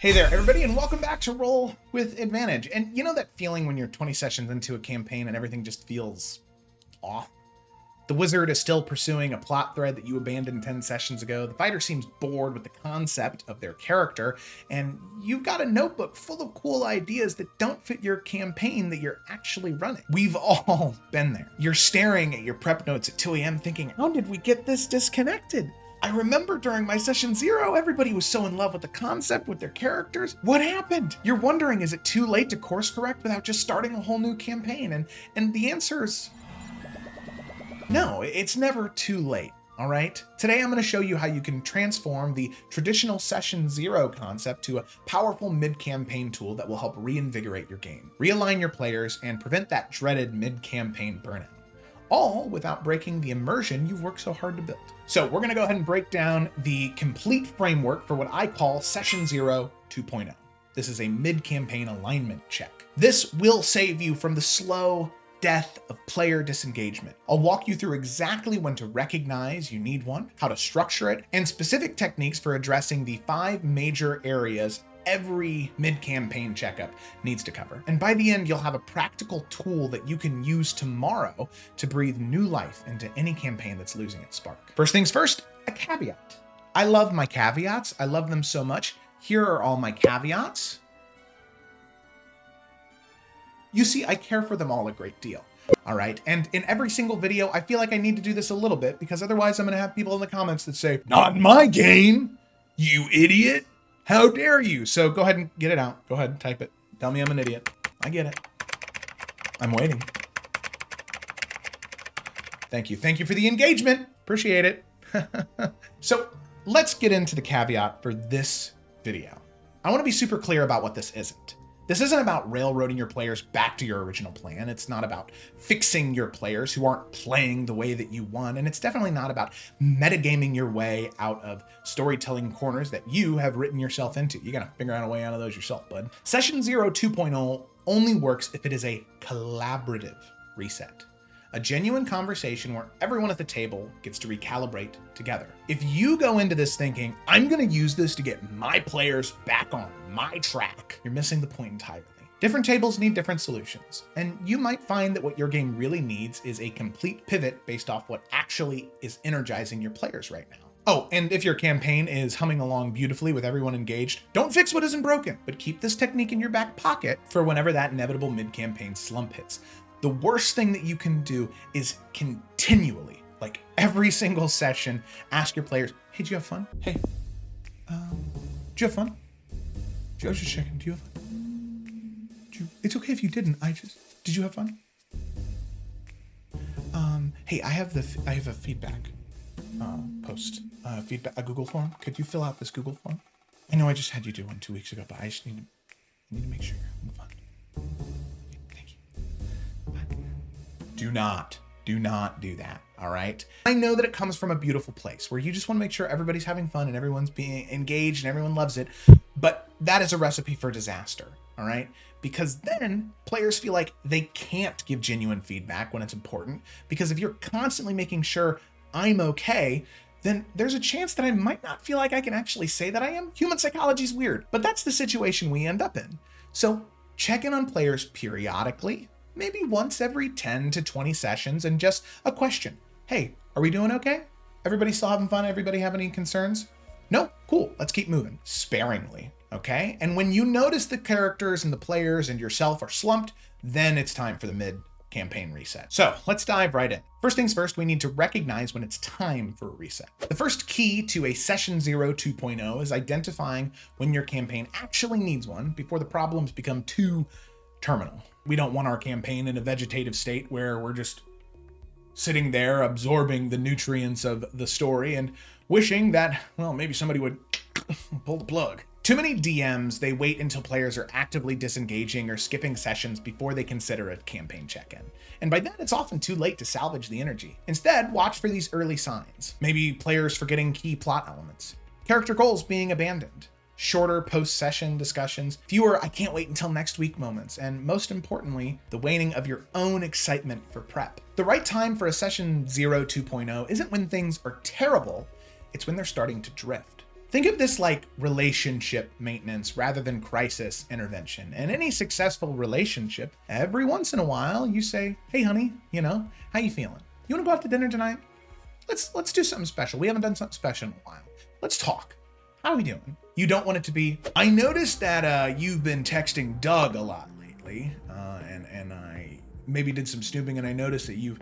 Hey there, everybody, and welcome back to Roll with Advantage. And you know that feeling when you're 20 sessions into a campaign and everything just feels off? The wizard is still pursuing a plot thread that you abandoned 10 sessions ago. The fighter seems bored with the concept of their character, and you've got a notebook full of cool ideas that don't fit your campaign that you're actually running. We've all been there. You're staring at your prep notes at 2 a.m. thinking, how did we get this disconnected? I remember during my session 0, everybody was so in love with the concept, with their characters. What happened? You're wondering, is it too late to course correct without just starting a whole new campaign? And the answer is no, it's never too late, all right? Today I'm gonna show you how you can transform the traditional session 0 concept to a powerful mid-campaign tool that will help reinvigorate your game, realign your players, and prevent that dreaded mid-campaign burnout, all without breaking the immersion you've worked so hard to build. So we're gonna go ahead and break down the complete framework for what I call Session 0 2.0. This is a mid-campaign alignment check. This will save you from the slow death of player disengagement. I'll walk you through exactly when to recognize you need one, how to structure it, and specific techniques for addressing the 5 major areas every mid-campaign checkup needs to cover. And by the end, you'll have a practical tool that you can use tomorrow to breathe new life into any campaign that's losing its spark. First things first, a caveat. I love my caveats. I love them so much. Here are all my caveats. You see, I care for them all a great deal. All right, and in every single video, I feel like I need to do this a little bit because otherwise I'm gonna have people in the comments that say, not in my game, you idiot. How dare you? So go ahead and get it out. Go ahead and type it. Tell me I'm an idiot. I get it. I'm waiting. Thank you. Thank you for the engagement. Appreciate it. So let's get into the caveat for this video. I want to be super clear about what this isn't. This isn't about railroading your players back to your original plan. It's not about fixing your players who aren't playing the way that you want. And it's definitely not about metagaming your way out of storytelling corners that you have written yourself into. You gotta figure out a way out of those yourself, bud. Session 0 2.0 only works if it is a collaborative reset. A genuine conversation where everyone at the table gets to recalibrate together. If you go into this thinking, I'm gonna use this to get my players back on my track, you're missing the point entirely. Different tables need different solutions, and you might find that what your game really needs is a complete pivot based off what actually is energizing your players right now. Oh, and if your campaign is humming along beautifully with everyone engaged, don't fix what isn't broken, but keep this technique in your back pocket for whenever that inevitable mid-campaign slump hits. The worst thing that you can do is continually, like every single session, ask your players, hey, did you have fun? Hey, did you have fun? I was just checking, do you have fun? It's okay if you didn't, did you have fun? Hey, I have a feedback post, a Google form. Could you fill out this Google form? I know I just had you do one 2 weeks ago, but I just need to make sure you're having fun. Do not do that, all right? I know that it comes from a beautiful place where you just want to make sure everybody's having fun and everyone's being engaged and everyone loves it, but that is a recipe for disaster, all right? Because then players feel like they can't give genuine feedback when it's important, because if you're constantly making sure I'm okay, then there's a chance that I might not feel like I can actually say that I am. Human psychology is weird, but that's the situation we end up in. So check in on players periodically, maybe once every 10 to 20 sessions, and just a question. Hey, are we doing okay? Everybody still having fun? Everybody have any concerns? No? Cool, let's keep moving. Sparingly, okay? And when you notice the characters and the players and yourself are slumped, then it's time for the mid-campaign reset. So let's dive right in. First things first, we need to recognize when it's time for a reset. The first key to a Session 0 2.0 is identifying when your campaign actually needs one before the problems become too terminal. We don't want our campaign in a vegetative state where we're just sitting there absorbing the nutrients of the story and wishing that, well, maybe somebody would pull the plug. Too many DMs, they wait until players are actively disengaging or skipping sessions before they consider a campaign check-in. And by then, it's often too late to salvage the energy. Instead, watch for these early signs. Maybe players forgetting key plot elements, character goals being abandoned, shorter post-session discussions, fewer I can't wait until next week moments, and most importantly, the waning of your own excitement for prep. The right time for a Session 0 2.0 isn't when things are terrible, it's when they're starting to drift. Think of this like relationship maintenance rather than crisis intervention. In any successful relationship, every once in a while you say, hey honey, how you feeling? You wanna go out to dinner tonight? Let's do something special. We haven't done something special in a while. Let's talk. How are we doing? You don't want it to be, I noticed that you've been texting Doug a lot lately, and I maybe did some snooping and I noticed that you've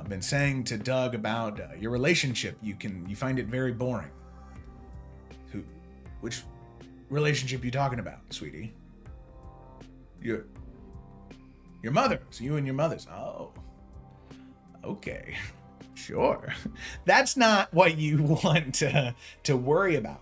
been saying to Doug about your relationship. You find it very boring. Which relationship you talking about, sweetie? Your mother's. You and your mother's. Oh, okay, sure. That's not what you want to worry about.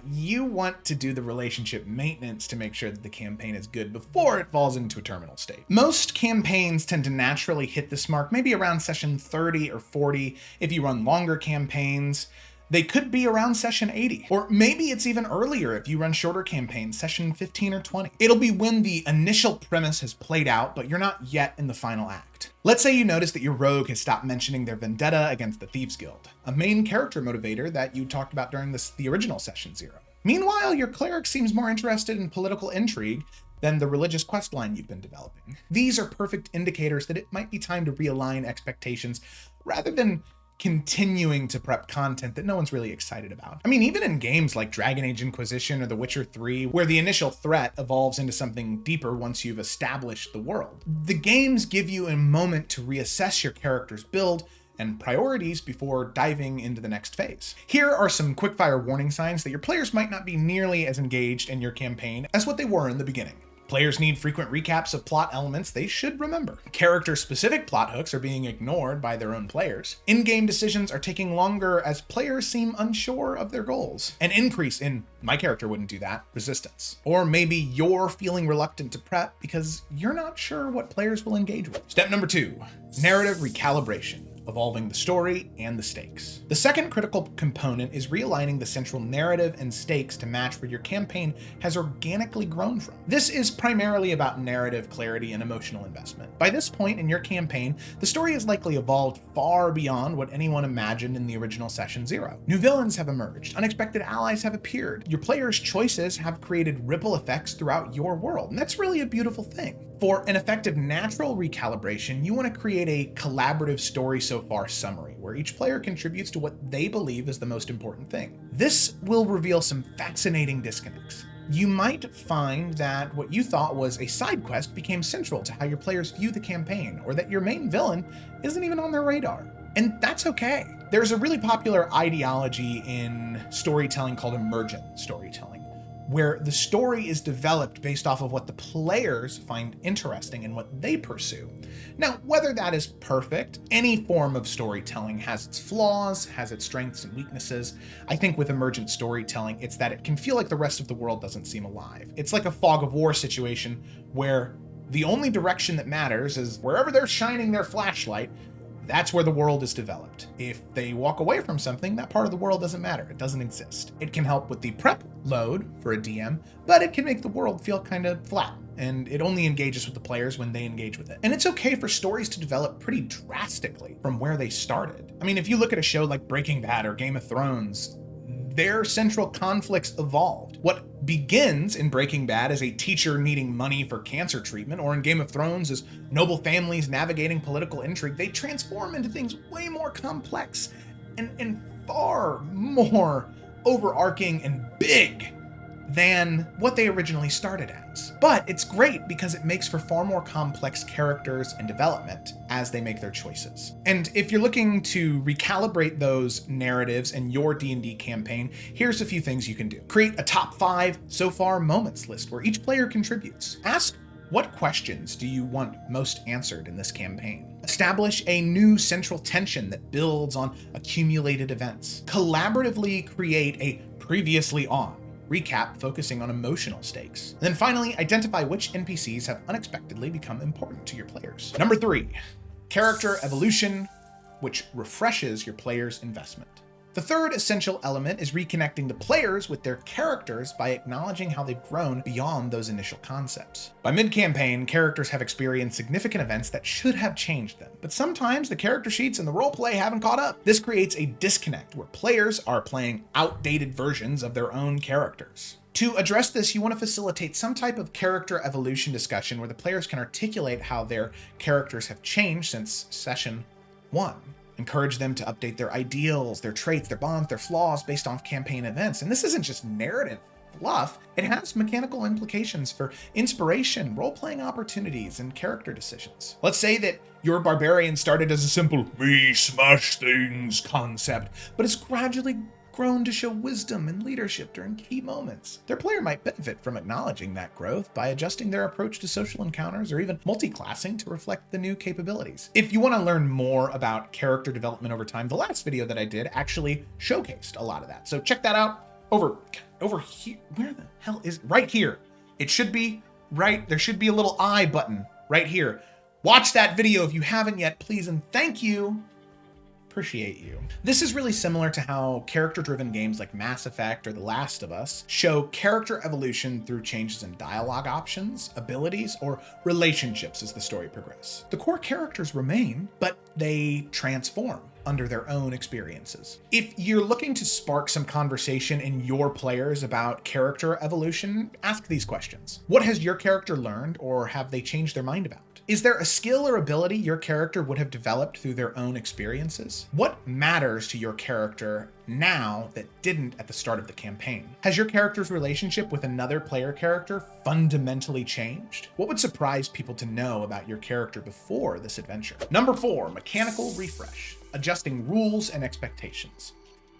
You want to do the relationship maintenance to make sure that the campaign is good before it falls into a terminal state. Most campaigns tend to naturally hit this mark maybe around session 30 or 40. If you run longer campaigns, they could be around session 80, or maybe it's even earlier if you run shorter campaigns, session 15 or 20. It'll be when the initial premise has played out, but you're not yet in the final act. Let's say you notice that your rogue has stopped mentioning their vendetta against the Thieves Guild, a main character motivator that you talked about during the original session 0. Meanwhile, your cleric seems more interested in political intrigue than the religious questline you've been developing. These are perfect indicators that it might be time to realign expectations rather than continuing to prep content that no one's really excited about. I mean, even in games like Dragon Age Inquisition or The Witcher 3, where the initial threat evolves into something deeper once you've established the world, the games give you a moment to reassess your character's build and priorities before diving into the next phase. Here are some quickfire warning signs that your players might not be nearly as engaged in your campaign as what they were in the beginning. Players need frequent recaps of plot elements they should remember. Character-specific plot hooks are being ignored by their own players. In-game decisions are taking longer as players seem unsure of their goals. An increase in, my character wouldn't do that, resistance. Or maybe you're feeling reluctant to prep because you're not sure what players will engage with. Step number 2, narrative recalibration. Evolving the story and the stakes. The second critical component is realigning the central narrative and stakes to match where your campaign has organically grown from. This is primarily about narrative clarity and emotional investment. By this point in your campaign, the story has likely evolved far beyond what anyone imagined in the original session 0. New villains have emerged, unexpected allies have appeared, your players' choices have created ripple effects throughout your world, and that's really a beautiful thing. For an effective natural recalibration, you want to create a collaborative story so far summary, where each player contributes to what they believe is the most important thing. This will reveal some fascinating disconnects. You might find that what you thought was a side quest became central to how your players view the campaign, or that your main villain isn't even on their radar. And that's okay. There's a really popular ideology in storytelling called emergent storytelling, where the story is developed based off of what the players find interesting and what they pursue. Now, whether that is perfect, any form of storytelling has its flaws, has its strengths and weaknesses. I think with emergent storytelling, it's that it can feel like the rest of the world doesn't seem alive. It's like a fog of war situation where the only direction that matters is wherever they're shining their flashlight, that's where the world is developed. If they walk away from something, that part of the world doesn't matter. It doesn't exist. It can help with the prep load for a DM, but it can make the world feel kind of flat, and it only engages with the players when they engage with it. And it's okay for stories to develop pretty drastically from where they started. I mean, if you look at a show like Breaking Bad or Game of Thrones, their central conflicts evolved. What begins in Breaking Bad as a teacher needing money for cancer treatment, or in Game of Thrones as noble families navigating political intrigue, they transform into things way more complex and far more overarching and big than what they originally started as. But it's great because it makes for far more complex characters and development as they make their choices. And if you're looking to recalibrate those narratives in your D&D campaign, here's a few things you can do. Create a top 5 so far moments list where each player contributes. Ask, what questions do you want most answered in this campaign? Establish a new central tension that builds on accumulated events. Collaboratively create a previously on recap focusing on emotional stakes. And then finally, identify which NPCs have unexpectedly become important to your players. Number 3, character evolution, which refreshes your players' investment. The third essential element is reconnecting the players with their characters by acknowledging how they've grown beyond those initial concepts. By mid-campaign, characters have experienced significant events that should have changed them, but sometimes the character sheets and the roleplay haven't caught up. This creates a disconnect where players are playing outdated versions of their own characters. To address this, you want to facilitate some type of character evolution discussion where the players can articulate how their characters have changed since session 1. Encourage them to update their ideals, their traits, their bonds, their flaws based on campaign events. And this isn't just narrative fluff, it has mechanical implications for inspiration, role-playing opportunities, and character decisions. Let's say that your barbarian started as a simple "we smash things" concept, but has gradually grown to show wisdom and leadership during key moments. Their player might benefit from acknowledging that growth by adjusting their approach to social encounters or even multi-classing to reflect the new capabilities. If you want to learn more about character development over time, the last video that I did actually showcased a lot of that. So check that out over here. Where the hell is right here? It should be right. There should be a little I button right here. Watch that video if you haven't yet, please, and thank you. Appreciate you. This is really similar to how character-driven games like Mass Effect or The Last of Us show character evolution through changes in dialogue options, abilities, or relationships as the story progresses. The core characters remain, but they transform under their own experiences. If you're looking to spark some conversation in your players about character evolution, ask these questions. What has your character learned, or have they changed their mind about? Is there a skill or ability your character would have developed through their own experiences? What matters to your character now that didn't at the start of the campaign? Has your character's relationship with another player character fundamentally changed? What would surprise people to know about your character before this adventure? Number 4, mechanical refresh, adjusting rules and expectations.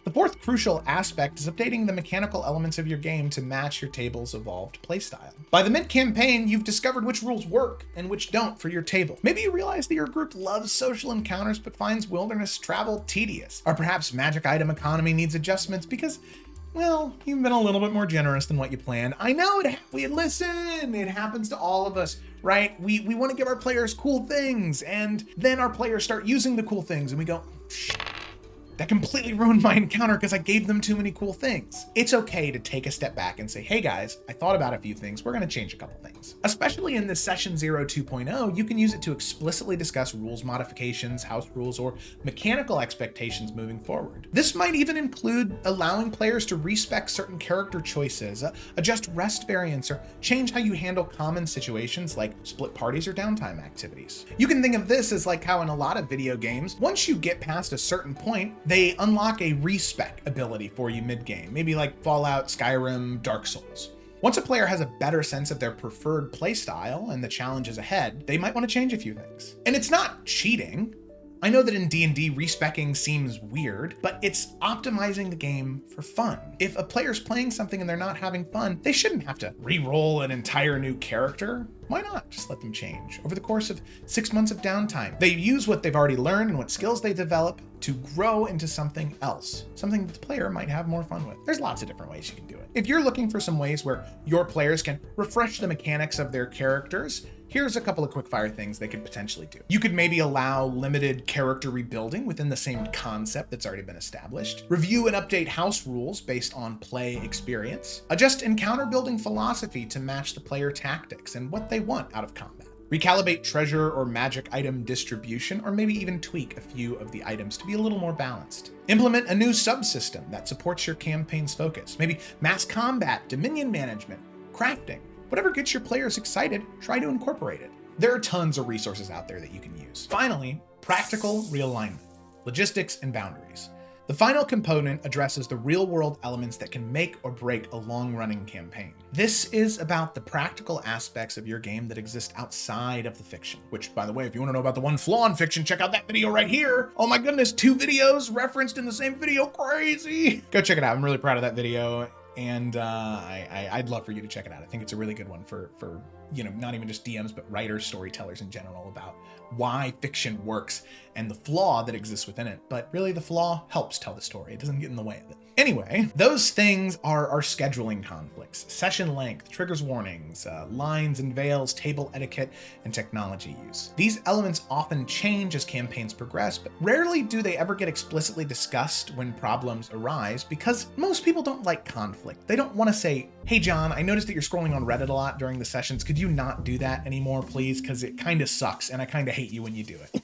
The fourth crucial aspect is updating the mechanical elements of your game to match your table's evolved playstyle. By the mid-campaign, you've discovered which rules work and which don't for your table. Maybe you realize that your group loves social encounters but finds wilderness travel tedious. Or perhaps magic item economy needs adjustments because, well, you've been a little bit more generous than what you planned. I know listen, it happens to all of us, right? We want to give our players cool things, and then our players start using the cool things and we go, shit. That completely ruined my encounter because I gave them too many cool things. It's okay to take a step back and say, hey guys, I thought about a few things. We're going to change a couple things. Especially in this session 0 2.0, you can use it to explicitly discuss rules modifications, house rules, or mechanical expectations moving forward. This might even include allowing players to respec certain character choices, adjust rest variants, or change how you handle common situations like split parties or downtime activities. You can think of this as like how in a lot of video games, once you get past a certain point, they unlock a respec ability for you mid-game, maybe like Fallout, Skyrim, Dark Souls. Once a player has a better sense of their preferred playstyle and the challenges ahead, they might want to change a few things. And it's not cheating. I know that in D&D, respecing seems weird, but it's optimizing the game for fun. If a player's playing something and they're not having fun, they shouldn't have to re-roll an entire new character. Why not just let them change? Over the course of 6 months of downtime, they use what they've already learned and what skills they develop to grow into something else, something that the player might have more fun with. There's lots of different ways you can do it. If you're looking for some ways where your players can refresh the mechanics of their characters, here's a couple of quick fire things they could potentially do. You could maybe allow limited character rebuilding within the same concept that's already been established. Review and update house rules based on play experience. Adjust encounter building philosophy to match the player tactics and what they want out of combat. Recalibrate treasure or magic item distribution, or maybe even tweak a few of the items to be a little more balanced. Implement a new subsystem that supports your campaign's focus. Maybe mass combat, dominion management, crafting. Whatever gets your players excited, try to incorporate it. There are tons of resources out there that you can use. Finally, practical realignment, logistics and boundaries. The final component addresses the real-world elements that can make or break a long-running campaign. This is about the practical aspects of your game that exist outside of the fiction, which, by the way, if you want to know about the one flaw in fiction, check out that video right here. Oh my goodness, 2 videos referenced in the same video, crazy. Go check it out. I'm really proud of that video. And I'd love for you to check it out. I think it's a really good one for not even just DMs, but writers, storytellers in general, about why fiction works and the flaw that exists within it. But really, the flaw helps tell the story. It doesn't get in the way of it. Anyway, those things are our scheduling conflicts: session length, triggers warnings, lines and veils, table etiquette, and technology use. These elements often change as campaigns progress, but rarely do they ever get explicitly discussed when problems arise, because most people don't like conflict. They don't want to say, hey John, I noticed that you're scrolling on Reddit a lot during the sessions. Could you not do that anymore, please? Because it kind of sucks and I kind of hate you when you do it.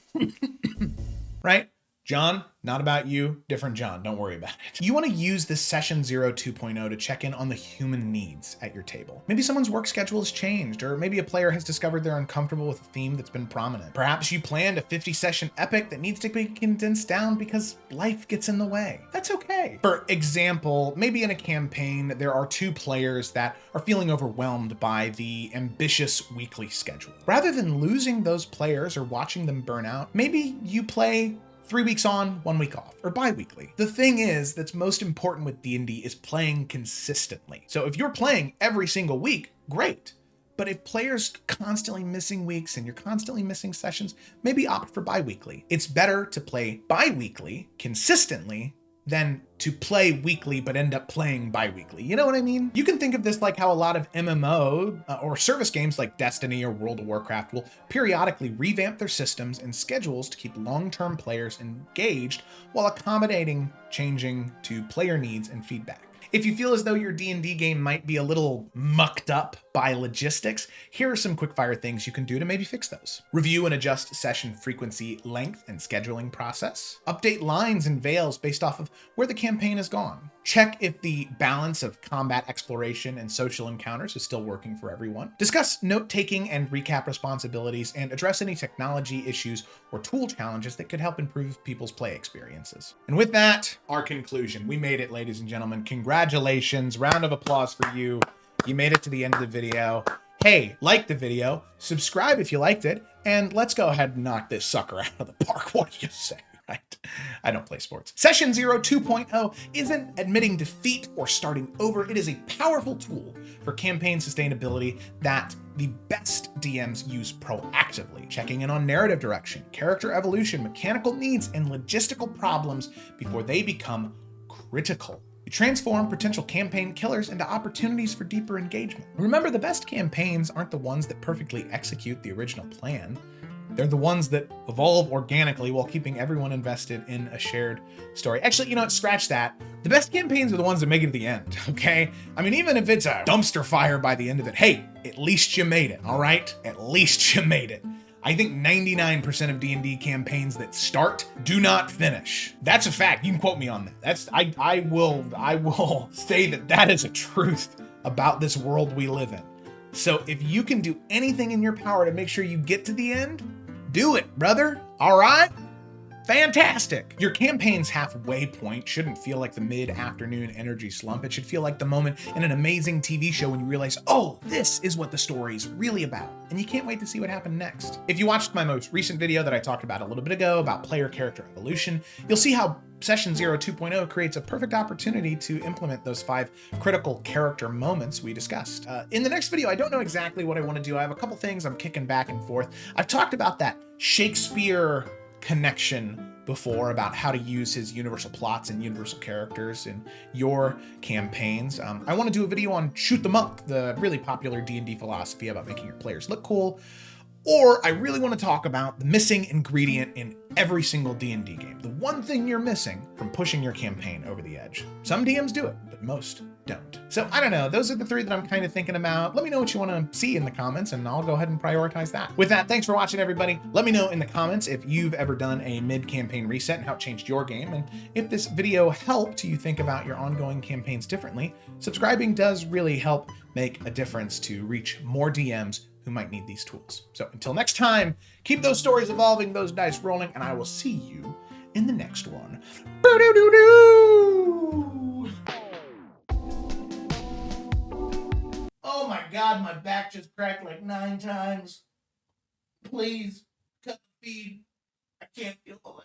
Right? John, not about you, different John, don't worry about it. You want to use this session 0 2.0 to check in on the human needs at your table. Maybe someone's work schedule has changed, or maybe a player has discovered they're uncomfortable with a theme that's been prominent. Perhaps you planned a 50 session epic that needs to be condensed down because life gets in the way. That's okay. For example, maybe in a campaign, there are 2 players that are feeling overwhelmed by the ambitious weekly schedule. Rather than losing those players or watching them burn out, maybe you play 3 weeks on, 1 week off, or bi-weekly. The thing is that's most important with D&D is playing consistently. So if you're playing every single week, great. But if players constantly missing weeks and you're constantly missing sessions, maybe opt for bi-weekly. It's better to play bi-weekly consistently than to play weekly but end up playing bi-weekly. You know what I mean? You can think of this like how a lot of MMO or service games like Destiny or World of Warcraft will periodically revamp their systems and schedules to keep long-term players engaged while accommodating changing to player needs and feedback. If you feel as though your D&D game might be a little mucked up by logistics, here are some quick-fire things you can do to maybe fix those. Review and adjust session frequency, length, and scheduling process. Update lines and veils based off of where the campaign has gone. Check if the balance of combat exploration and social encounters is still working for everyone. Discuss note-taking and recap responsibilities, and address any technology issues or tool challenges that could help improve people's play experiences. And with that, our conclusion. We made it, ladies and gentlemen. Congratulations. Round of applause for you. You made it to the end of the video. Hey, like the video, subscribe if you liked it, and let's go ahead and knock this sucker out of the park. What do you say? Right? I don't play sports. Session 0 2.0 isn't admitting defeat or starting over. It is a powerful tool for campaign sustainability that the best DMs use proactively, checking in on narrative direction, character evolution, mechanical needs, and logistical problems before they become critical. You transform potential campaign killers into opportunities for deeper engagement. Remember, the best campaigns aren't the ones that perfectly execute the original plan. They're the ones that evolve organically while keeping everyone invested in a shared story. Actually, you know what? Scratch that. The best campaigns are the ones that make it to the end, okay? I mean, even if it's a dumpster fire by the end of it, hey, at least you made it, all right? At least you made it. I think 99% of D&D campaigns that start do not finish. That's a fact. You can quote me on that. I will say that is a truth about this world we live in. So if you can do anything in your power to make sure you get to the end, do it, brother. All right? Fantastic. Your campaign's halfway point shouldn't feel like the mid-afternoon energy slump. It should feel like the moment in an amazing TV show when you realize, oh, this is what the story's really about. And you can't wait to see what happened next. If you watched my most recent video that I talked about a little bit ago about player character evolution, you'll see how Session 0 2.0 creates a perfect opportunity to implement those 5 critical character moments we discussed. In the next video, I don't know exactly what I want to do. I have a couple things I'm kicking back and forth. I've talked about that Shakespeare connection before about how to use his universal plots and universal characters in your campaigns. I want to do a video on Shoot the Monk, the really popular D&D philosophy about making your players look cool. Or I really want to talk about the missing ingredient in every single D&D game. The one thing you're missing from pushing your campaign over the edge. Some DMs do it, but most don't. So I don't know, those are the 3 that I'm kind of thinking about. Let me know what you want to see in the comments and I'll go ahead and prioritize that. With that, thanks for watching, everybody. Let me know in the comments if you've ever done a mid-campaign reset and how it changed your game. And if this video helped you think about your ongoing campaigns differently, subscribing does really help make a difference to reach more DMs who might need these tools. So until next time, keep those stories evolving, those dice rolling, and I will see you in the next one. Oh my God, my back just cracked like 9 times. Please cut the feed. I can't feel the leg.